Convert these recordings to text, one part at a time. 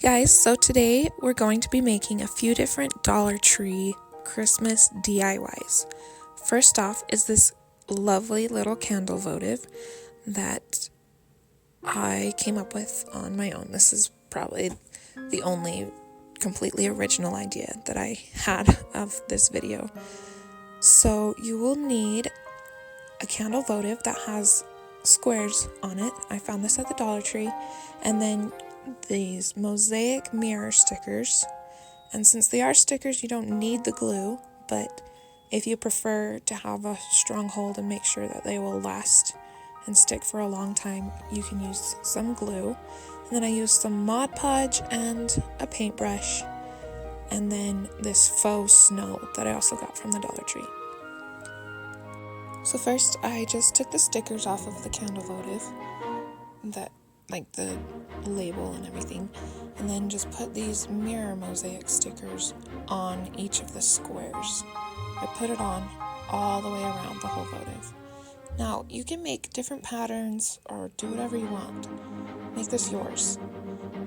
Guys, so today we're going to be making a few different Dollar Tree Christmas DIYs. First off is this lovely little candle votive that I came up with on my own. This is probably the only completely original idea that I had of this video. So you will need a candle votive that has squares on it. I found this at the Dollar Tree. And then these mosaic mirror stickers, and since they are stickers you don't need the glue, but if you prefer to have a strong hold and make sure that they will last and stick for a long time, you can use some glue. And then I used some Mod Podge and a paintbrush, and then this faux snow that I also got from the Dollar Tree. So first I just took the stickers off of the candle votive, that like the label and everything, and then just put these mirror mosaic stickers on each of the squares. I put it on all the way around the whole votive. Now you can make different patterns or do whatever you want. Make this yours.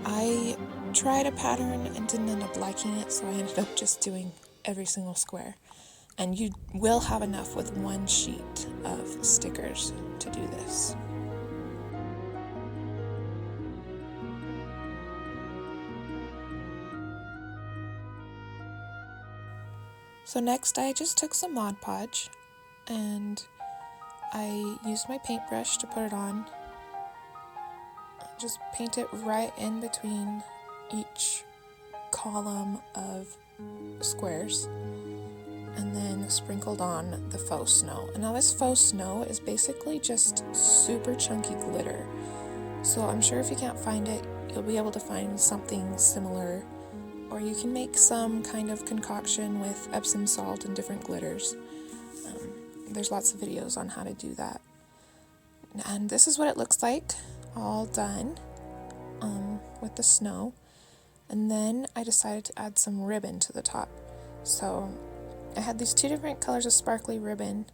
I tried a pattern and didn't end up liking it, so I ended up just doing every single square. And you will have enough with one sheet of stickers to do this. So next I just took some Mod Podge and I used my paintbrush to put it on. Just paint it right in between each column of squares, and then sprinkled on the faux snow. And now this faux snow is basically just super chunky glitter. So I'm sure if you can't find it, you'll be able to find something similar, or you can make some kind of concoction with Epsom salt and different glitters. There's lots of videos on how to do that. And this is what it looks like, all done with the snow. And then I decided to add some ribbon to the top. So I had these two different colors of sparkly ribbon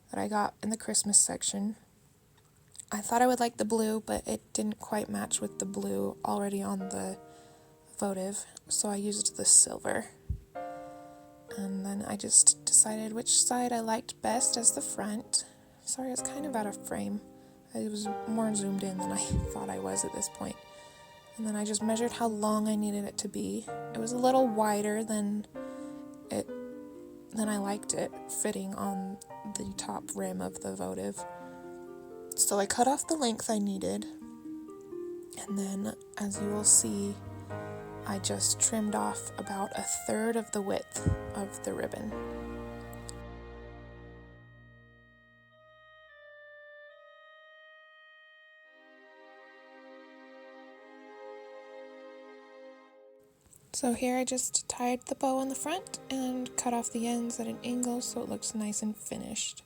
that I got in the Christmas section. I thought I would like the blue, but it didn't quite match with the blue already on the votive, so I used the silver. And then I just decided which side I liked best as the front. Sorry, it's kind of out of frame. I was more zoomed in than I thought I was at this point. And then I just measured how long I needed it to be. It was a little wider than I liked it fitting on the top rim of the votive. So I cut off the length I needed, and then, as you will see, I just trimmed off about 1/3 of the width of the ribbon. So here I just tied the bow on the front and cut off the ends at an angle so it looks nice and finished.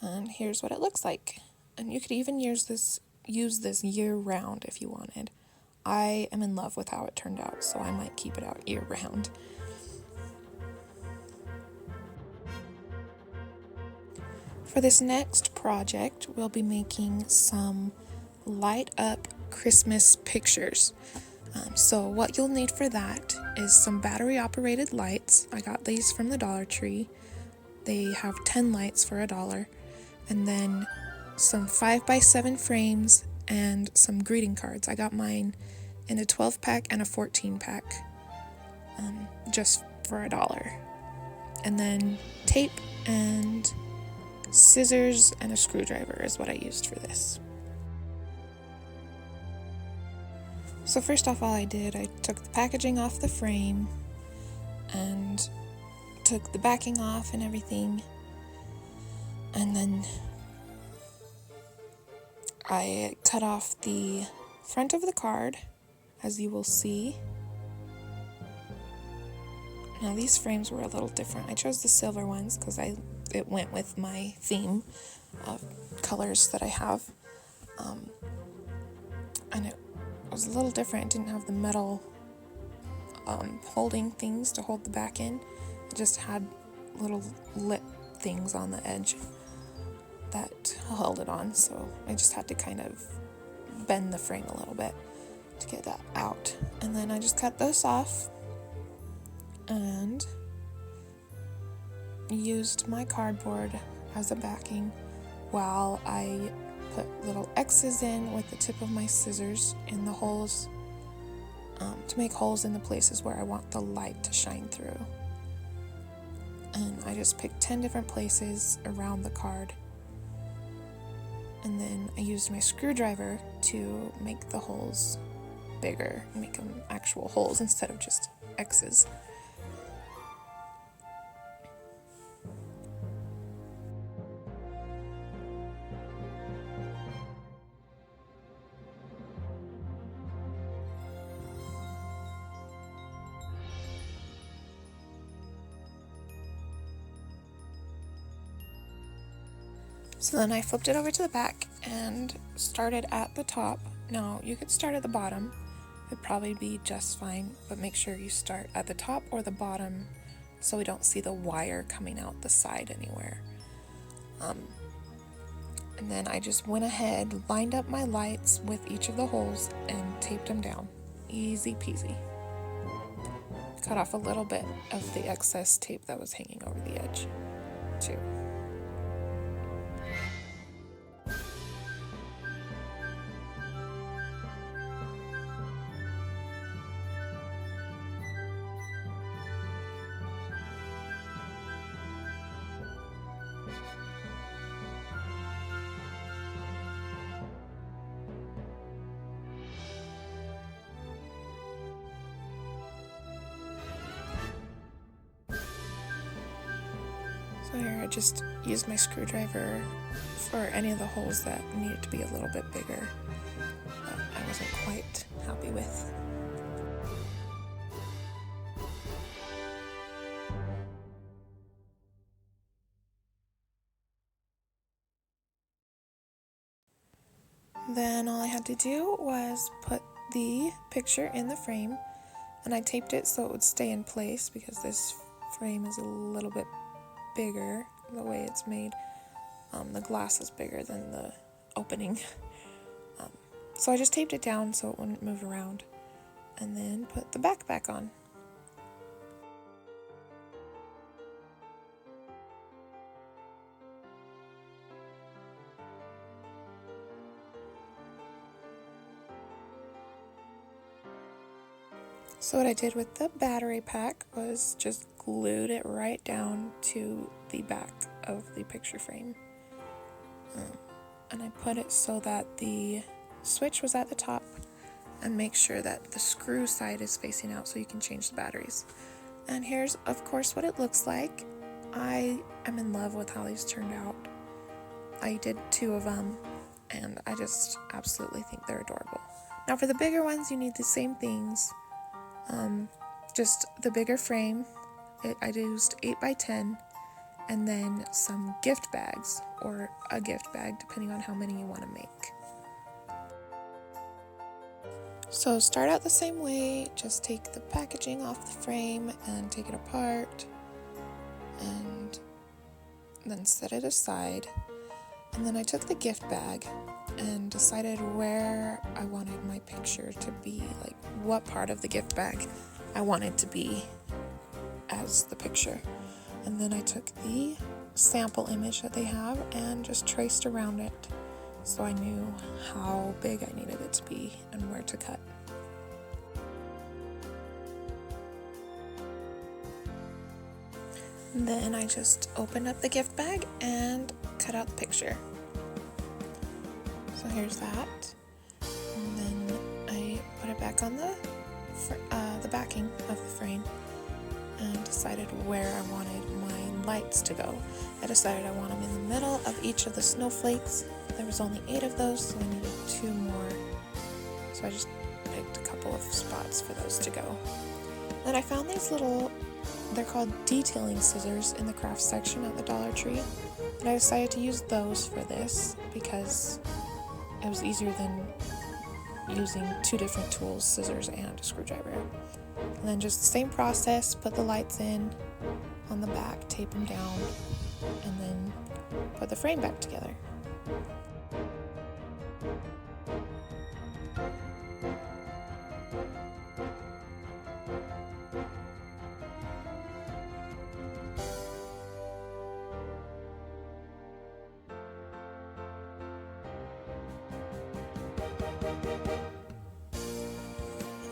And here's what it looks like. And you could even use this year-round if you wanted. I am in love with how it turned out, so I might keep it out year-round. For this next project, we'll be making some light-up Christmas pictures. So what you'll need for that is some battery-operated lights. I got these from the Dollar Tree. They have 10 lights for $1. And then some 5x7 frames and some greeting cards. I got mine in a 12-pack and a 14-pack, just for $1. And then tape and scissors and a screwdriver is what I used for this. So first off, all I did, I took the packaging off the frame and took the backing off and everything. And then I cut off the front of the card, as you will see. Now these frames were a little different. I chose the silver ones because it went with my theme of colors that I have. And it was a little different. It didn't have the metal holding things to hold the back in. It just had little lip things on the edge that held it on, so I just had to kind of bend the frame a little bit. to get that out. And then I just cut those off and used my cardboard as a backing while I put little X's in with the tip of my scissors in the holes to make holes in the places where I want the light to shine through. And I just picked 10 different places around the card. And then I used my screwdriver to make the holes bigger, make them actual holes instead of just X's. So then I flipped it over to the back and started at the top. Now, you could start at the bottom. It'd probably be just fine, but make sure you start at the top or the bottom so we don't see the wire coming out the side anywhere. And then I just went ahead, lined up my lights with each of the holes and taped them down. Easy peasy. Cut off a little bit of the excess tape that was hanging over the edge, too. So here I just used my screwdriver for any of the holes that needed to be a little bit bigger, that I wasn't quite happy with. Then all I had to do was put the picture in the frame, and I taped it so it would stay in place because this frame is a little bit bigger the way it's made. The glass is bigger than the opening. So I just taped it down so it wouldn't move around, and then put the back on. So what I did with the battery pack was just glued it right down to the back of the picture frame. And I put it so that the switch was at the top, and make sure that the screw side is facing out so you can change the batteries. And here's, of course, what it looks like. I am in love with how these turned out. I did 2 of them, and I just absolutely think they're adorable. Now for the bigger ones, you need the same things. Just the bigger frame. I used 8x10, and then some gift bags, or a gift bag, depending on how many you want to make. So start out the same way, just take the packaging off the frame and take it apart, and then set it aside. And then I took the gift bag and decided where I wanted my picture to be, like what part of the gift bag I wanted to be as the picture. And then I took the sample image that they have and just traced around it so I knew how big I needed it to be and where to cut. And then I just opened up the gift bag and cut out the picture. So here's that. And then I put it back on the backing of the frame and decided where I wanted my lights to go. I decided I want them in the middle of each of the snowflakes. There was only 8 of those, so I needed 2 more. So I just picked a couple of spots for those to go. Then I found these little, they're called detailing scissors in the craft section at the Dollar Tree. And I decided to use those for this because it was easier than using 2 different tools, scissors and a screwdriver. And then just the same process, put the lights in on the back, tape them down, and then put the frame back together.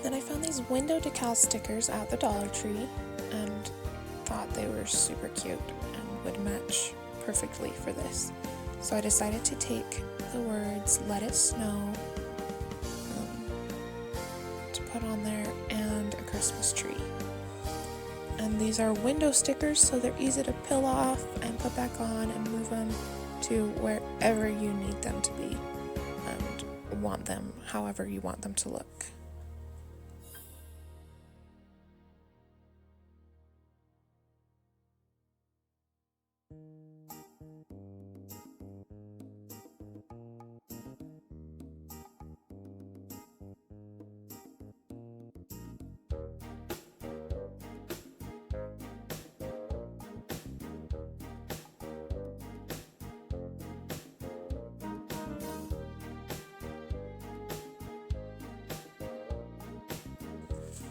Then I found these window decal stickers at the Dollar Tree and thought they were super cute and would match perfectly for this. So I decided to take the words "Let It Snow" to put on there and a Christmas tree. And these are window stickers, so they're easy to peel off and put back on and move them to wherever you need them to be and want them however you want them to look.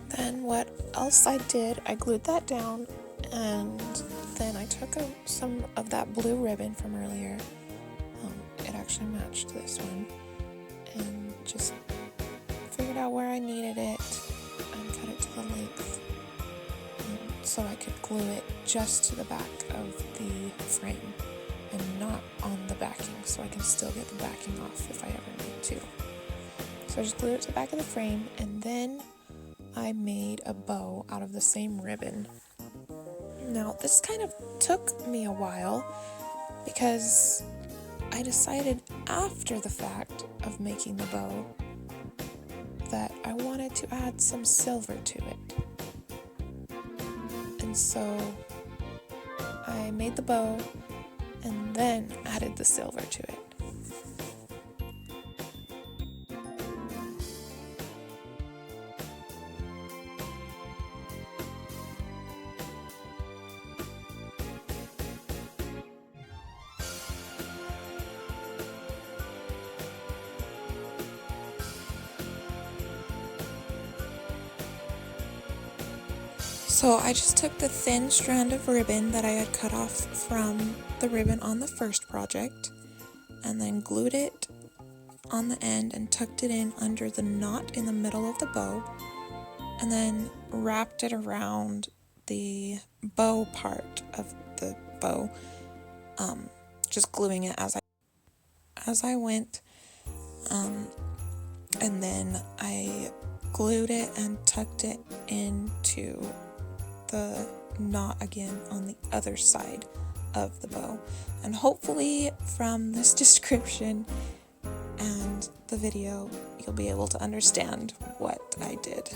Then what else I did, I glued that down, and then I took some of that blue ribbon from earlier. It actually matched this one, and just figured out where I needed it and cut it to the length so I could glue it just to the back of the frame and not on the backing, so I can still get the backing off if I ever need to. So I just glued it to the back of the frame, and then I made a bow out of the same ribbon. Now, this kind of took me a while because I decided after the fact of making the bow that I wanted to add some silver to it. And so I made the bow and then added the silver to it. So I just took the thin strand of ribbon that I had cut off from the ribbon on the first project and then glued it on the end and tucked it in under the knot in the middle of the bow, and then wrapped it around the bow part of the bow, just gluing it as I went, and then I glued it and tucked it into the knot again on the other side of the bow. And hopefully from this description and the video you'll be able to understand what I did.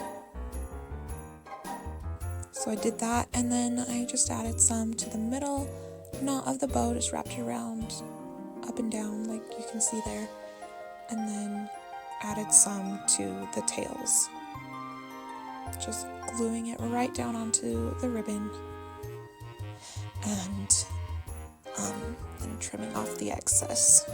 So I did that, and then I just added some to the middle knot of the bow, just wrapped it around up and down like you can see there, and then added some to the tails, just gluing it right down onto the ribbon and then trimming off the excess.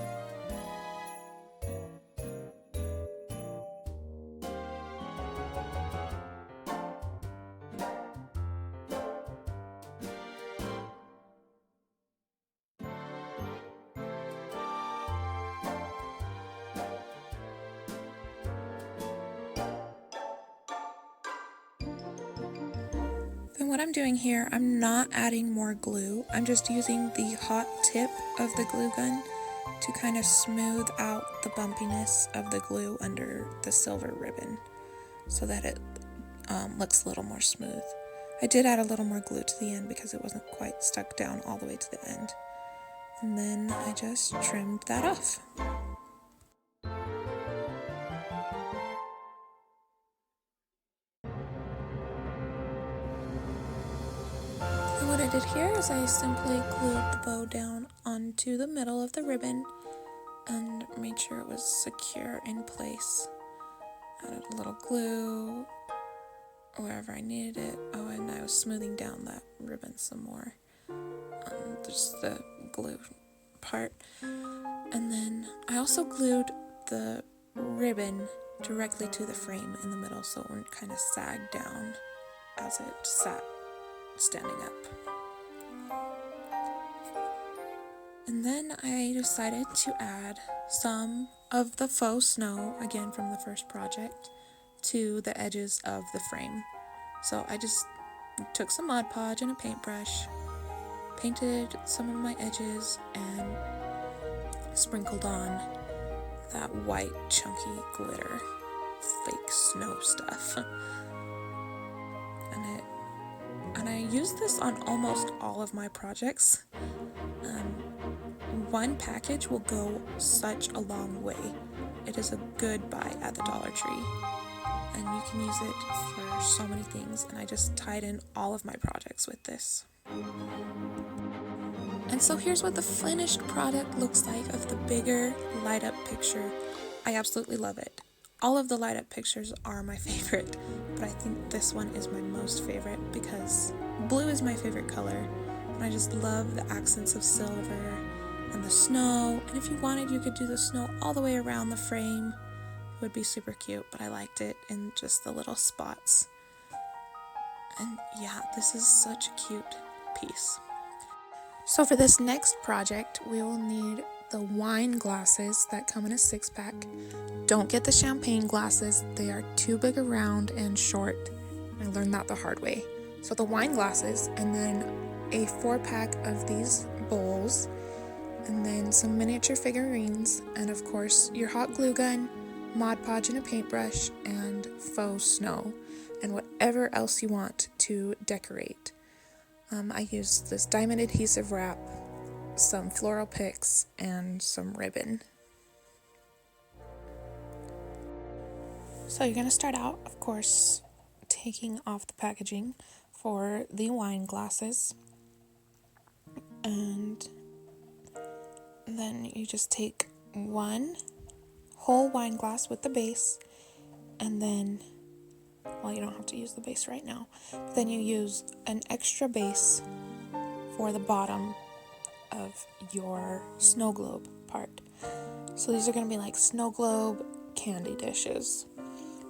Then what I'm doing here, I'm not adding more glue. I'm just using the hot tip of the glue gun to kind of smooth out the bumpiness of the glue under the silver ribbon so that it looks a little more smooth. I did add a little more glue to the end because it wasn't quite stuck down all the way to the end. And then I just trimmed that off. And what I did here is I simply glued the bow down onto the middle of the ribbon and made sure it was secure in place. Added a little glue wherever I needed it. Oh, and I was smoothing down that ribbon some more. Just the glue part. And then I also glued the ribbon directly to the frame in the middle so it wouldn't kind of sag down as it sat standing up. And then I decided to add some of the faux snow, again from the first project, to the edges of the frame. So I just took some Mod Podge and a paintbrush, painted some of my edges, and sprinkled on that white chunky glitter, fake snow stuff. And I use this on almost all of my projects. One package will go such a long way. It is a good buy at the Dollar Tree, and you can use it for so many things, and I just tied in all of my projects with this. And so here's what the finished product looks like of the bigger light up picture. I absolutely love it. All of the light up pictures are my favorite, but I think this one is my most favorite because blue is my favorite color, and I just love the accents of silver and the snow. And if you wanted, you could do the snow all the way around the frame. It would be super cute, but I liked it in just the little spots. And yeah, this is such a cute piece. So for this next project, we will need the wine glasses that come in a 6-pack. Don't get the champagne glasses. They are too big around and short. I learned that the hard way. So the wine glasses, and then a 4-pack of these bowls, and then some miniature figurines, and of course your hot glue gun, Mod Podge and a paintbrush, and faux snow, and whatever else you want to decorate. I used this diamond adhesive wrap, some floral picks, and some ribbon. So you're going to start out, of course, taking off the packaging for the wine glasses, and then you just take one whole wine glass with the base, and then, well, you don't have to use the base right now, but then you use an extra base for the bottom of your snow globe part. So these are going to be like snow globe candy dishes.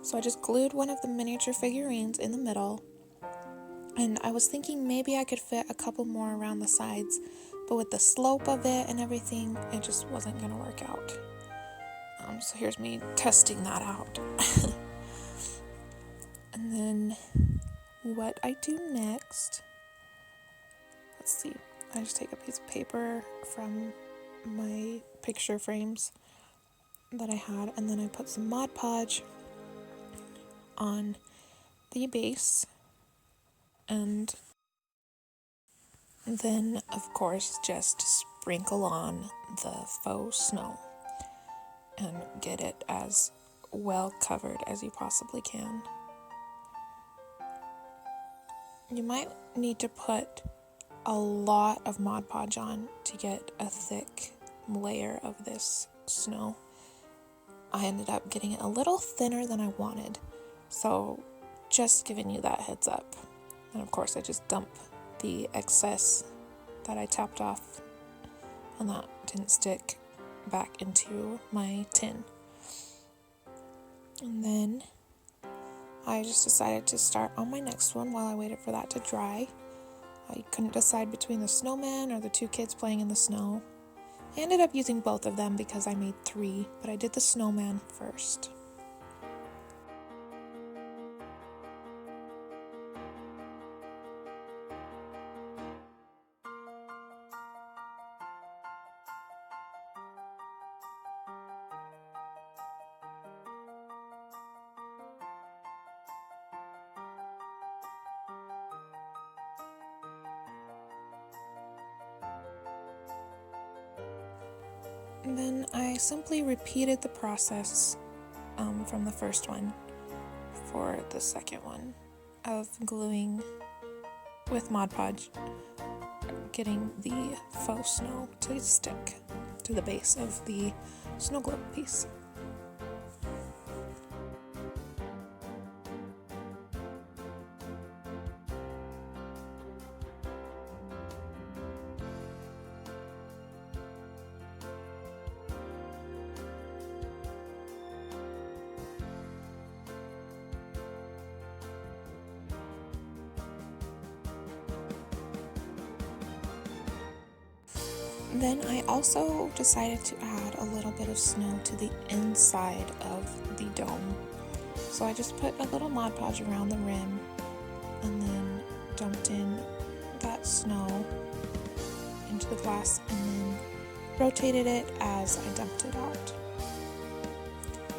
So I just glued one of the miniature figurines in the middle, and I was thinking maybe I could fit a couple more around the sides, but with the slope of it and everything, it just wasn't going to work out. So here's me testing that out. And then what I do next, let's see, I just take a piece of paper from my picture frames that I had, and then I put some Mod Podge on the base, and then of course just sprinkle on the faux snow and get it as well covered as you possibly can. You might need to put a lot of Mod Podge on to get a thick layer of this snow. I ended up getting it a little thinner than I wanted, so just giving you that heads up. And of course I just dump the excess that I tapped off, and that didn't stick back into my tin. And then I just decided to start on my next one while I waited for that to dry. I couldn't decide between the snowman or the 2 kids playing in the snow. I ended up using both of them because I made 3, but I did the snowman first. And then I simply repeated the process from the first one for the second one of gluing with Mod Podge, getting the faux snow to stick to the base of the snow globe piece. Then I also decided to add a little bit of snow to the inside of the dome. So I just put a little Mod Podge around the rim and then dumped in that snow into the glass and then rotated it as I dumped it out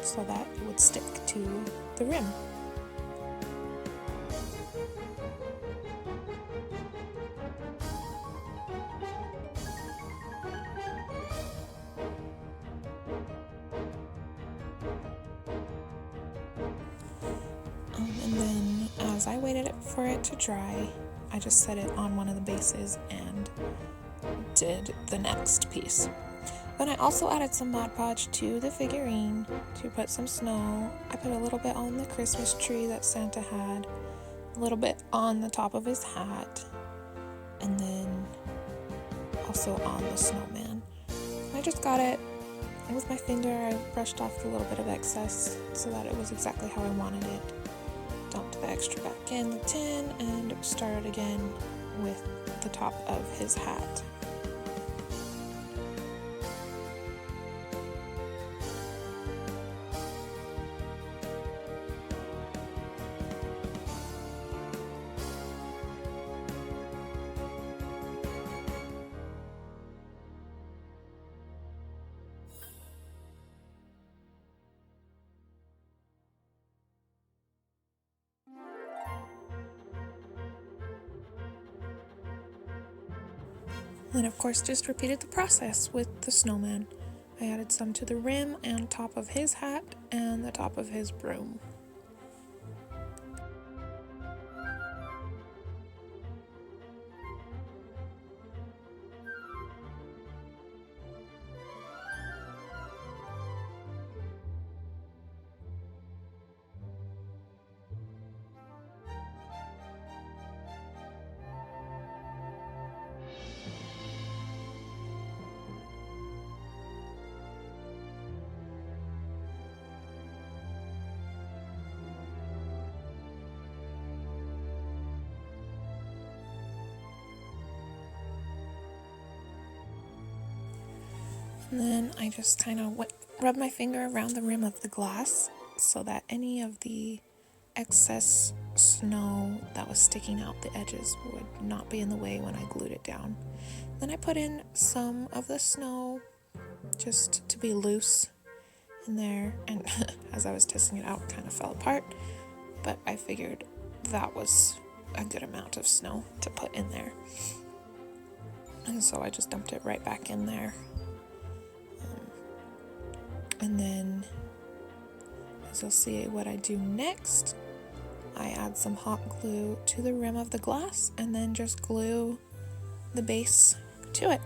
so that it would stick to the rim. And then as I waited for it to dry, I just set it on one of the bases and did the next piece. Then I also added some Mod Podge to the figurine to put some snow. I put a little bit on the Christmas tree that Santa had, a little bit on the top of his hat, and then also on the snowman. I just got it, and with my finger I brushed off a little bit of excess so that it was exactly how I wanted it. Dumped the extra back in the tin and started again with the top of his hat. And of course just repeated the process with the snowman. I added some to the rim and top of his hat and the top of his broom. And then I just kind of rub my finger around the rim of the glass so that any of the excess snow that was sticking out the edges would not be in the way when I glued it down. Then I put in some of the snow just to be loose in there, and as I was testing it out, it kind of fell apart, but I figured that was a good amount of snow to put in there. And so I just dumped it right back in there. And then, as you'll see what I do next, I add some hot glue to the rim of the glass and then just glue the base to it.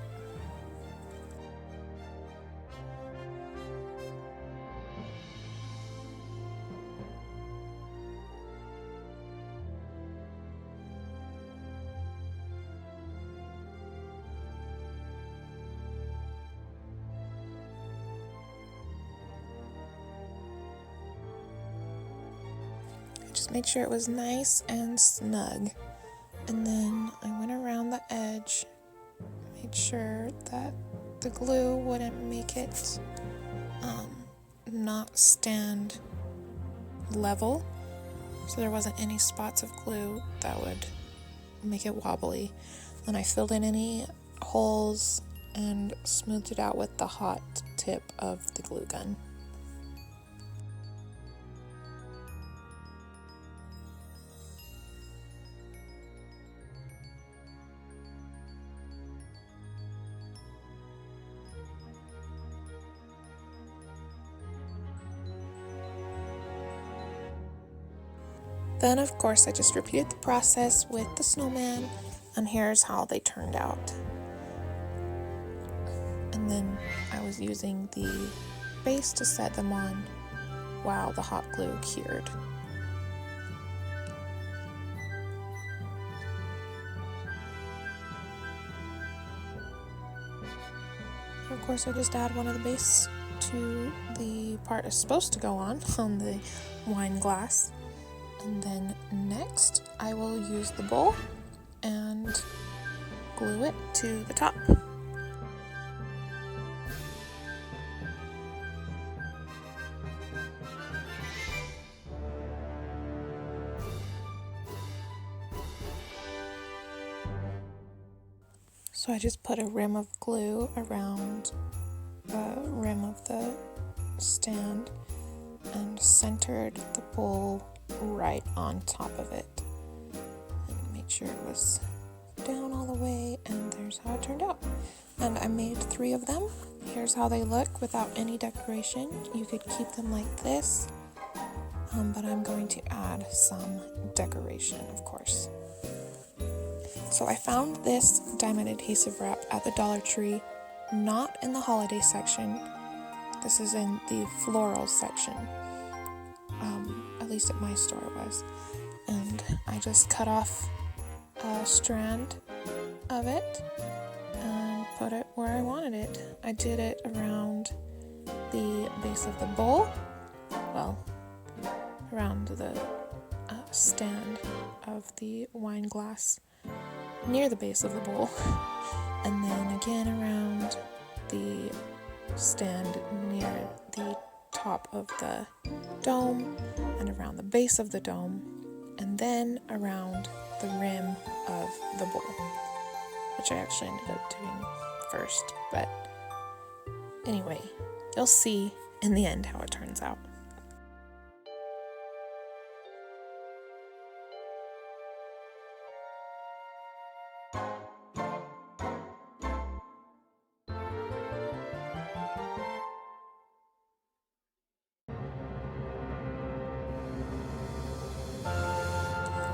Just made sure it was nice and snug. And then I went around the edge, made sure that the glue wouldn't make it not stand level. So there wasn't any spots of glue that would make it wobbly. Then I filled in any holes and smoothed it out with the hot tip of the glue gun. Then, of course, I just repeated the process with the snowman, and here's how they turned out. And then I was using the base to set them on while the hot glue cured. Of course, I just add one of the base to the part it's supposed to go on the wine glass. And then next, I will use the bowl and glue it to the top. So I just put a rim of glue around the rim of the stand and centered the bowl right on top of it. And made sure it was down all the way, and there's how it turned out. And I made 3 of them. Here's how they look without any decoration. You could keep them like this, but I'm going to add some decoration, of course. So I found this diamond adhesive wrap at the Dollar Tree, not in the holiday section. This is in the floral section. At least at my store it was. And I just cut off a strand of it and put it where I wanted it. I did it around the base of the bowl, well, around the stand of the wine glass near the base of the bowl, and then again around the stand near the top of the dome and around the base of the dome, and then around the rim of the bowl, which I actually ended up doing first. But anyway, you'll see in the end how it turns out.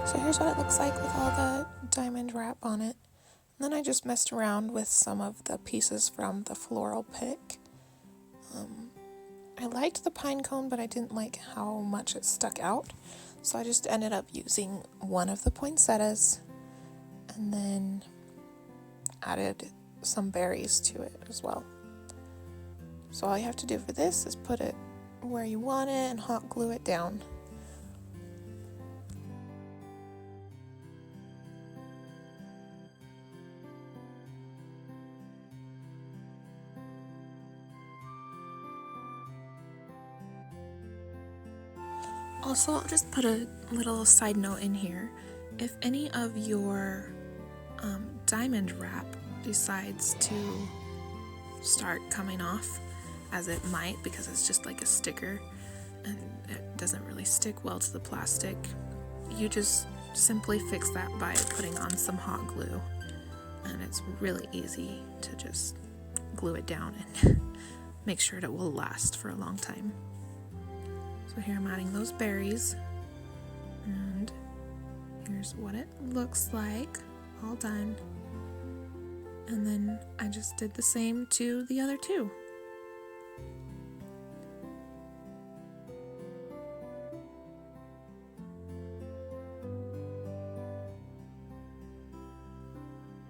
So here's what it looks like with all the diamond wrap on it. And then I just messed around with some of the pieces from the floral pick. I liked the pine cone, but I didn't like how much it stuck out. So I just ended up using one of the poinsettias and then added some berries to it as well. So all you have to do for this is put it where you want it and hot glue it down. Also, I'll just put a little side note in here. If any of your diamond wrap decides to start coming off, as it might because it's just like a sticker and it doesn't really stick well to the plastic, you just simply fix that by putting on some hot glue, and it's really easy to just glue it down and make sure that it will last for a long time. So here I'm adding those berries, and here's what it looks like, all done. And then I just did the same to the other 2.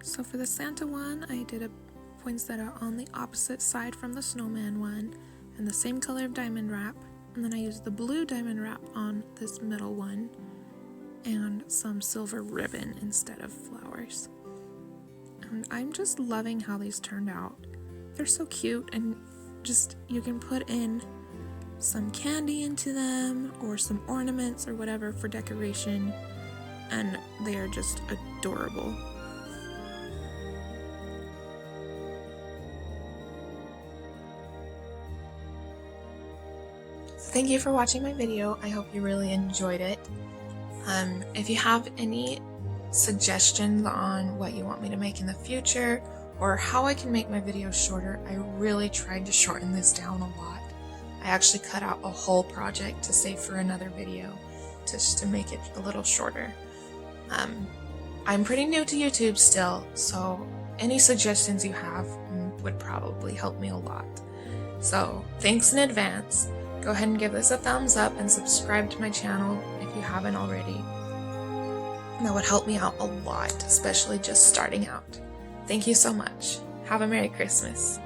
So for the Santa one, I did a poinsettia on the opposite side from the snowman one, and the same color of diamond wrap. And then I used the blue diamond wrap on this middle one and some silver ribbon instead of flowers. And I'm just loving how these turned out. They're so cute, and just you can put in some candy into them or some ornaments or whatever for decoration, and they are just adorable. Thank you for watching my video. I hope you really enjoyed it. If you have any suggestions on what you want me to make in the future or how I can make my videos shorter, I really tried to shorten this down a lot. I actually cut out a whole project to save for another video just to make it a little shorter. I'm pretty new to YouTube still, so any suggestions you have would probably help me a lot. So thanks in advance. Go ahead and give this a thumbs up and subscribe to my channel if you haven't already. That would help me out a lot, especially just starting out. Thank you so much. Have a Merry Christmas.